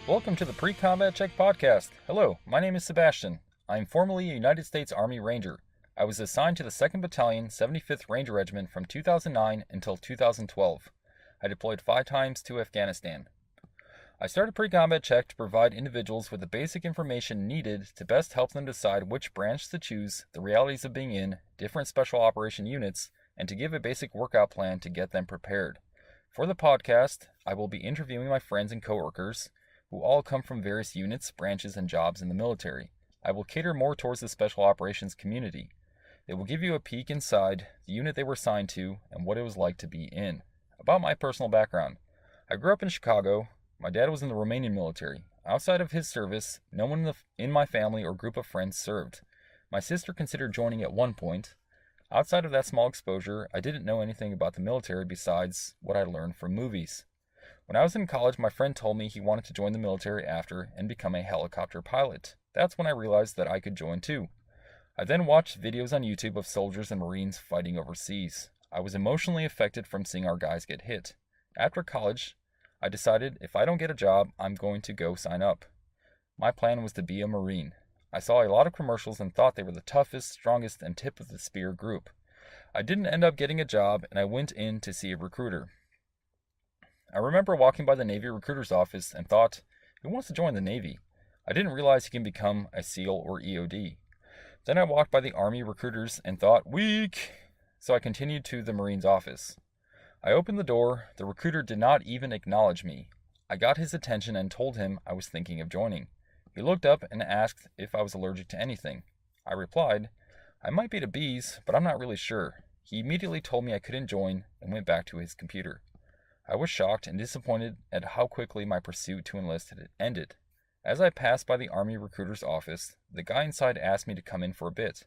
Welcome to the Pre-Combat Check podcast. Hello, my name is Sebastian. I am formerly a United States Army Ranger. I was assigned to the 2nd Battalion, 75th Ranger Regiment from 2009 until 2012. I deployed 5 times to Afghanistan. I started Pre-Combat Check to provide individuals with the basic information needed to best help them decide which branch to choose, the realities of being in, different special operation units, and to give a basic workout plan to get them prepared. For the podcast, I will be interviewing my friends and coworkers, who all come from various units, branches, and jobs in the military. I will cater more towards the special operations community. They will give you a peek inside the unit they were assigned to and what it was like to be in. About my personal background. I grew up in Chicago. My dad was in the Romanian military. Outside of his service, no one in my family or group of friends served. My sister considered joining at one point. Outside of that small exposure, I didn't know anything about the military besides what I learned from movies. When I was in college, my friend told me he wanted to join the military after and become a helicopter pilot. That's when I realized that I could join too. I then watched videos on YouTube of soldiers and Marines fighting overseas. I was emotionally affected from seeing our guys get hit. After college, I decided if I don't get a job, I'm going to go sign up. My plan was to be a Marine. I saw a lot of commercials and thought they were the toughest, strongest, and tip of the spear group. I didn't end up getting a job, and I went in to see a recruiter. I remember walking by the Navy recruiter's office and thought, who wants to join the Navy? I didn't realize you can become a SEAL or EOD. Then I walked by the Army recruiters and thought, weak! So I continued to the Marine's office. I opened the door. The recruiter did not even acknowledge me. I got his attention and told him I was thinking of joining. He looked up and asked if I was allergic to anything. I replied, I might be to bees, but I'm not really sure. He immediately told me I couldn't join and went back to his computer. I was shocked and disappointed at how quickly my pursuit to enlist had ended. As I passed by the Army recruiter's office, the guy inside asked me to come in for a bit.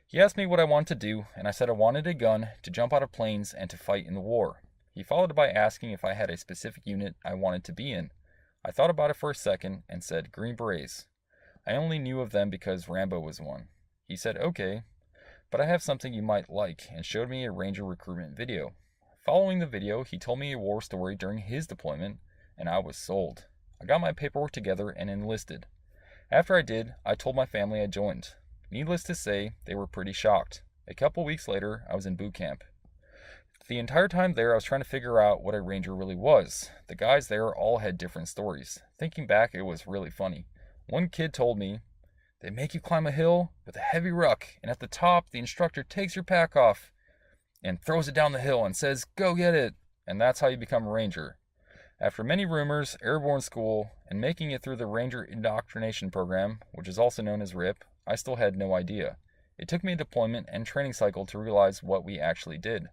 He asked me what I wanted to do, and I said I wanted a gun, to jump out of planes, and to fight in the war. He followed by asking if I had a specific unit I wanted to be in. I thought about it for a second and said Green Berets. I only knew of them because Rambo was one. He said, okay, but I have something you might like, and showed me a Ranger recruitment video. Following the video, he told me a war story during his deployment, and I was sold. I got my paperwork together and enlisted. After I did, I told my family I joined. Needless to say, they were pretty shocked. A couple weeks later, I was in boot camp. The entire time there, I was trying to figure out what a Ranger really was. The guys there all had different stories. Thinking back, it was really funny. One kid told me, they make you climb a hill with a heavy ruck, and at the top, the instructor takes your pack off and throws it down the hill and says, go get it, and that's how you become a Ranger. After many rumors, airborne school, and making it through the Ranger Indoctrination Program, which is also known as RIP, I still had no idea. It took me a deployment and training cycle to realize what we actually did.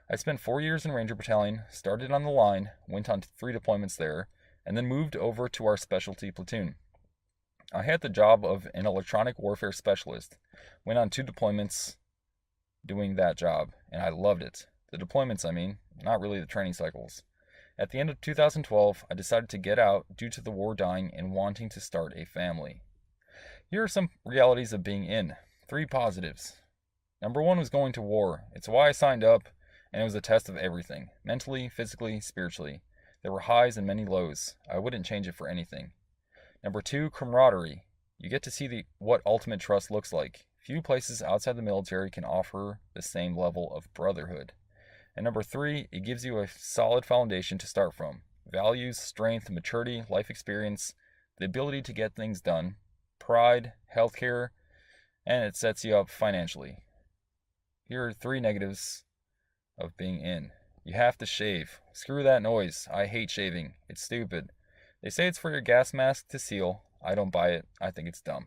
I spent 4 years in Ranger Battalion, started on the line, went on 3 deployments there, and then moved over to our specialty platoon. I had the job of an electronic warfare specialist, went on 2 deployments doing that job, and I loved it. The deployments, I mean, not really the training cycles. At the end of 2012, I decided to get out due to the war dying and wanting to start a family. Here are some realities of being in. 3 positives. Number 1 was going to war. It's why I signed up, and it was a test of everything. Mentally, physically, spiritually. There were highs and many lows. I wouldn't change it for anything. Number 2, camaraderie. You get to see what ultimate trust looks like. Few places outside the military can offer the same level of brotherhood. And number 3, it gives you a solid foundation to start from. Values, strength, maturity, life experience, the ability to get things done, pride, healthcare, and it sets you up financially. Here are 3 negatives of being in. You have to shave. Screw that noise. I hate shaving. It's stupid. They say it's for your gas mask to seal. I don't buy it. I think it's dumb.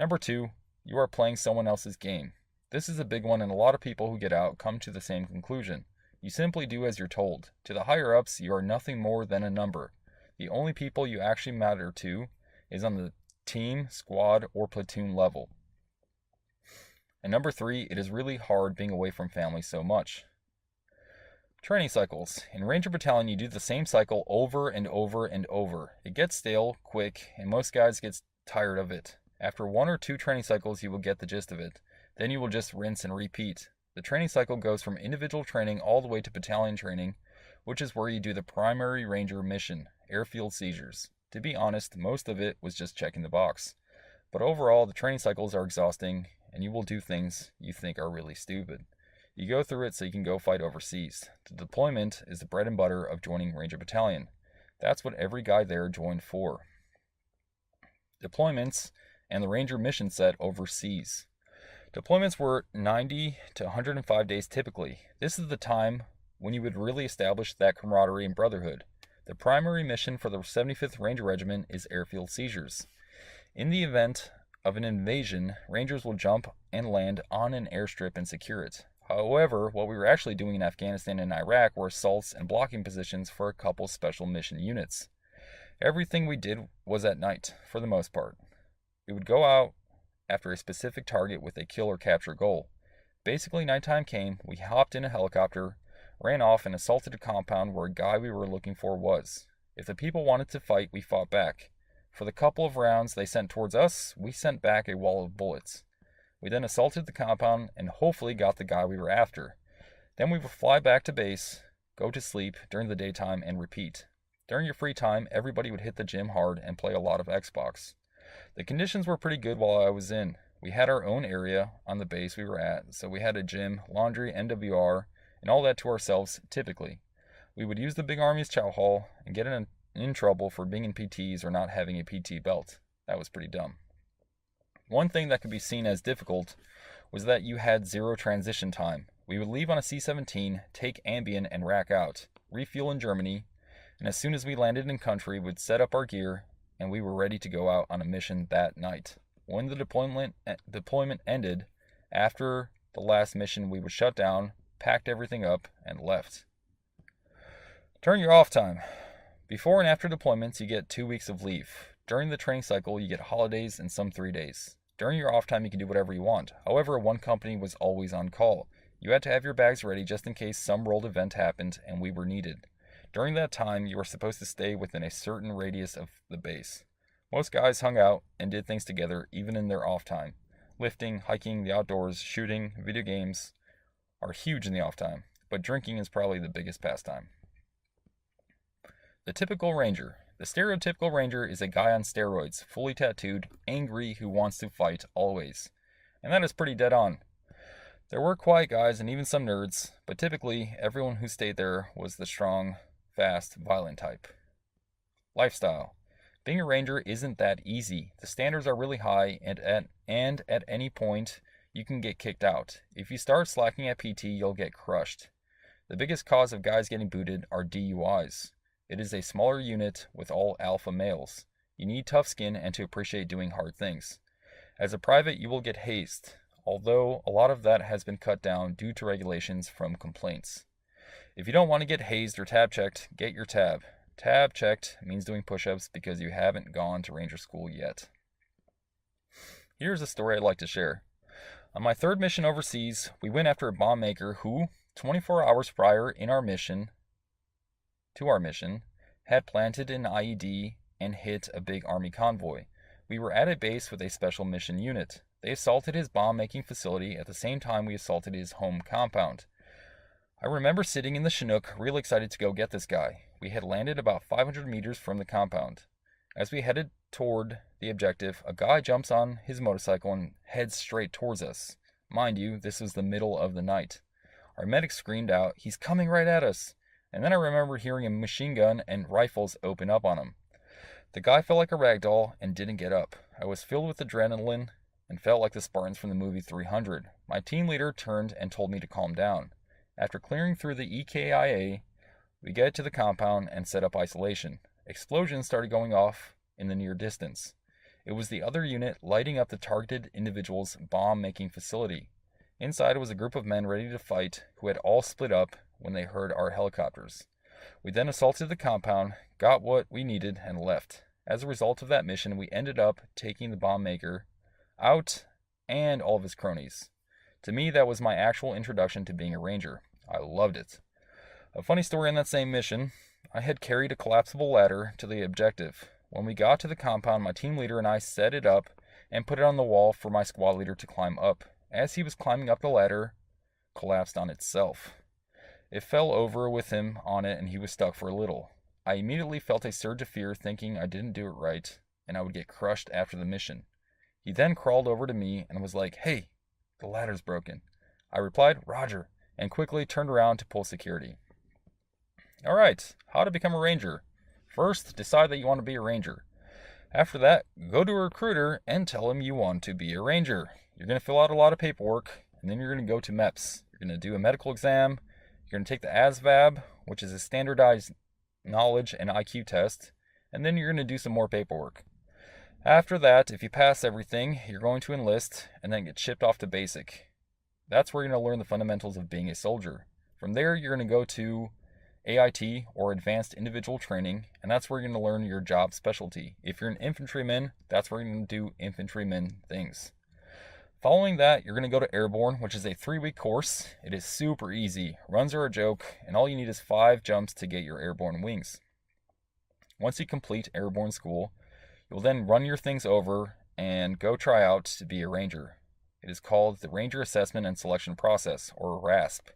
Number 2, you are playing someone else's game. This is a big one, and a lot of people who get out come to the same conclusion. You simply do as you're told. To the higher-ups, you are nothing more than a number. The only people you actually matter to is on the team, squad, or platoon level. And number 3, it is really hard being away from family so much. Training cycles. In Ranger Battalion, you do the same cycle over and over and over. It gets stale, quick, and most guys get tired of it. After 1 or 2 training cycles, you will get the gist of it. Then you will just rinse and repeat. The training cycle goes from individual training all the way to battalion training, which is where you do the primary Ranger mission, airfield seizures. To be honest, most of it was just checking the box. But overall, the training cycles are exhausting, and you will do things you think are really stupid. You go through it so you can go fight overseas. The deployment is the bread and butter of joining Ranger Battalion. That's what every guy there joined for. Deployments and the Ranger mission set overseas. Deployments were 90 to 105 days typically. This is the time when you would really establish that camaraderie and brotherhood. The primary mission for the 75th Ranger Regiment is airfield seizures. In the event of an invasion, Rangers will jump and land on an airstrip and secure it. However, what we were actually doing in Afghanistan and Iraq were assaults and blocking positions for a couple special mission units. Everything we did was at night, for the most part. We would go out after a specific target with a kill or capture goal. Basically, nighttime came, we hopped in a helicopter, ran off and assaulted a compound where a guy we were looking for was. If the people wanted to fight, we fought back. For the couple of rounds they sent towards us, we sent back a wall of bullets. We then assaulted the compound and hopefully got the guy we were after. Then we would fly back to base, go to sleep during the daytime, and repeat. During your free time, everybody would hit the gym hard and play a lot of Xbox. The conditions were pretty good while I was in. We had our own area on the base we were at, so we had a gym, laundry, NWR, and all that to ourselves typically. We would use the big Army's chow hall and get in trouble for being in PTs or not having a PT belt. That was pretty dumb. One thing that could be seen as difficult was that you had zero transition time. We would leave on a C-17, take Ambien and rack out, refuel in Germany, and as soon as we landed in country, we'd set up our gear, and we were ready to go out on a mission that night. When the deployment ended, after the last mission, we would shut down, packed everything up, and left. During your off time. Before and after deployments, you get 2 weeks of leave. During the training cycle, you get holidays and some 3 days. During your off time, you can do whatever you want. However, one company was always on call. You had to have your bags ready just in case some world event happened and we were needed. During that time, you were supposed to stay within a certain radius of the base. Most guys hung out and did things together even in their off time. Lifting, hiking, the outdoors, shooting, video games are huge in the off time, but drinking is probably the biggest pastime. The typical Ranger. The stereotypical Ranger is a guy on steroids, fully tattooed, angry, who wants to fight always. And that is pretty dead on. There were quiet guys and even some nerds, but typically everyone who stayed there was the strong, fast, violent type. Lifestyle. Being a Ranger isn't that easy. The standards are really high, and at any point you can get kicked out. If you start slacking at PT, you'll get crushed. The biggest cause of guys getting booted are DUIs. It is a smaller unit with all alpha males. You need tough skin and to appreciate doing hard things. As a private, you will get hazed, although a lot of that has been cut down due to regulations from complaints. If you don't want to get hazed or tab checked, get your tab. Tab checked means doing push-ups because you haven't gone to Ranger School yet. Here's a story I'd like to share. On my third mission overseas, we went after a bomb maker who, 24 hours prior to our mission, had planted an IED and hit a big Army convoy. We were at a base with a special mission unit. They assaulted his bomb-making facility at the same time we assaulted his home compound. I remember sitting in the Chinook, real excited to go get this guy. We had landed about 500 meters from the compound. As we headed toward the objective, a guy jumps on his motorcycle and heads straight towards us. Mind you, this was the middle of the night. Our medic screamed out, "He's coming right at us!" And then I remember hearing a machine gun and rifles open up on him. The guy felt like a rag doll and didn't get up. I was filled with adrenaline and felt like the Spartans from the movie 300. My team leader turned and told me to calm down. After clearing through the EKIA, we get to the compound and set up isolation. Explosions started going off in the near distance. It was the other unit lighting up the targeted individual's bomb-making facility. Inside was a group of men ready to fight who had all split up when they heard our helicopters. We then assaulted the compound, got what we needed, and left. As a result of that mission, we ended up taking the bomb maker out and all of his cronies. To me, that was my actual introduction to being a Ranger. I loved it. A funny story on that same mission, I had carried a collapsible ladder to the objective. When we got to the compound, my team leader and I set it up and put it on the wall for my squad leader to climb up. As he was climbing up, the ladder collapsed on itself. It fell over with him on it and he was stuck for a little. I immediately felt a surge of fear, thinking I didn't do it right, and I would get crushed after the mission. He then crawled over to me and was like, "Hey, the ladder's broken." I replied, "Roger," and quickly turned around to pull security. Alright, how to become a ranger. First, decide that you want to be a ranger. After that, go to a recruiter and tell him you want to be a ranger. You're going to fill out a lot of paperwork, and then you're going to go to MEPS. You're going to do a medical exam. You're going to take the ASVAB, which is a standardized knowledge and IQ test, and then you're going to do some more paperwork. After that, if you pass everything, you're going to enlist and then get shipped off to basic. That's where you're going to learn the fundamentals of being a soldier. From there, you're going to go to AIT, or Advanced Individual Training, and that's where you're going to learn your job specialty. If you're an infantryman, that's where you're going to do infantryman things. Following that, you're going to go to Airborne, which is a 3-week course. It is super easy. Runs are a joke, and all you need is 5 jumps to get your airborne wings. Once you complete Airborne school, you'll then run your things over and go try out to be a ranger. It is called the Ranger Assessment and Selection Process, or RASP.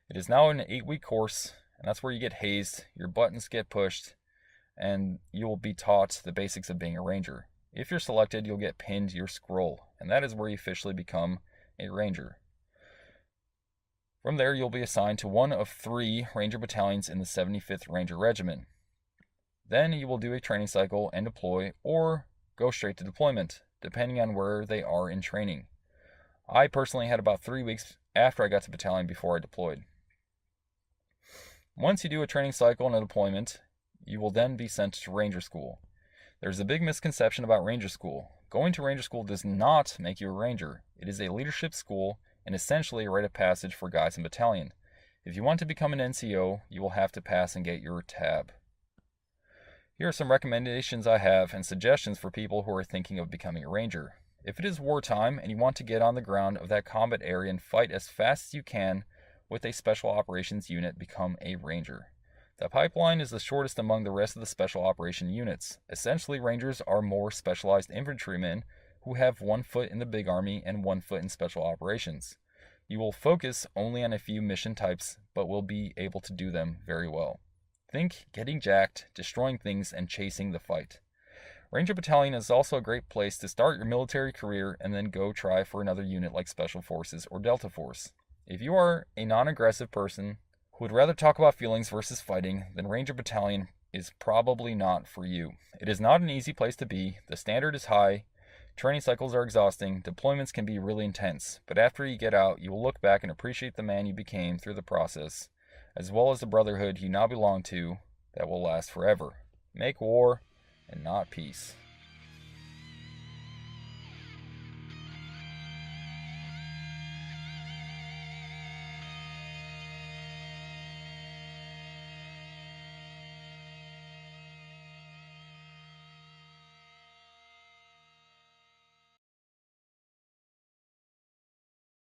It is now an 8-week course, and that's where you get hazed, your buttons get pushed, and you will be taught the basics of being a ranger. If you're selected, you'll get pinned your scroll, and that is where you officially become a ranger. From there, you'll be assigned to one of 3 ranger battalions in the 75th Ranger Regiment. Then you will do a training cycle and deploy, or go straight to deployment, depending on where they are in training. I personally had about 3 weeks after I got to battalion before I deployed. Once you do a training cycle and a deployment, you will then be sent to Ranger School. There's a big misconception about Ranger School. Going to Ranger School does not make you a ranger. It is a leadership school and essentially a rite of passage for guys in battalion. If you want to become an NCO, you will have to pass and get your tab. Here are some recommendations I have and suggestions for people who are thinking of becoming a ranger. If it is wartime and you want to get on the ground of that combat area and fight as fast as you can with a special operations unit, become a ranger. The pipeline is the shortest among the rest of the special operation units. Essentially, rangers are more specialized infantrymen who have 1 foot in the big army and 1 foot in special operations. You will focus only on a few mission types, but will be able to do them very well. Think getting jacked, destroying things, and chasing the fight. Ranger Battalion is also a great place to start your military career and then go try for another unit like Special Forces or Delta Force. If you are a non-aggressive person who would rather talk about feelings versus fighting, then Ranger Battalion is probably not for you. It is not an easy place to be. The standard is high. Training cycles are exhausting. Deployments can be really intense. But after you get out, you will look back and appreciate the man you became through the process, as well as the brotherhood you now belong to that will last forever. Make war and not peace.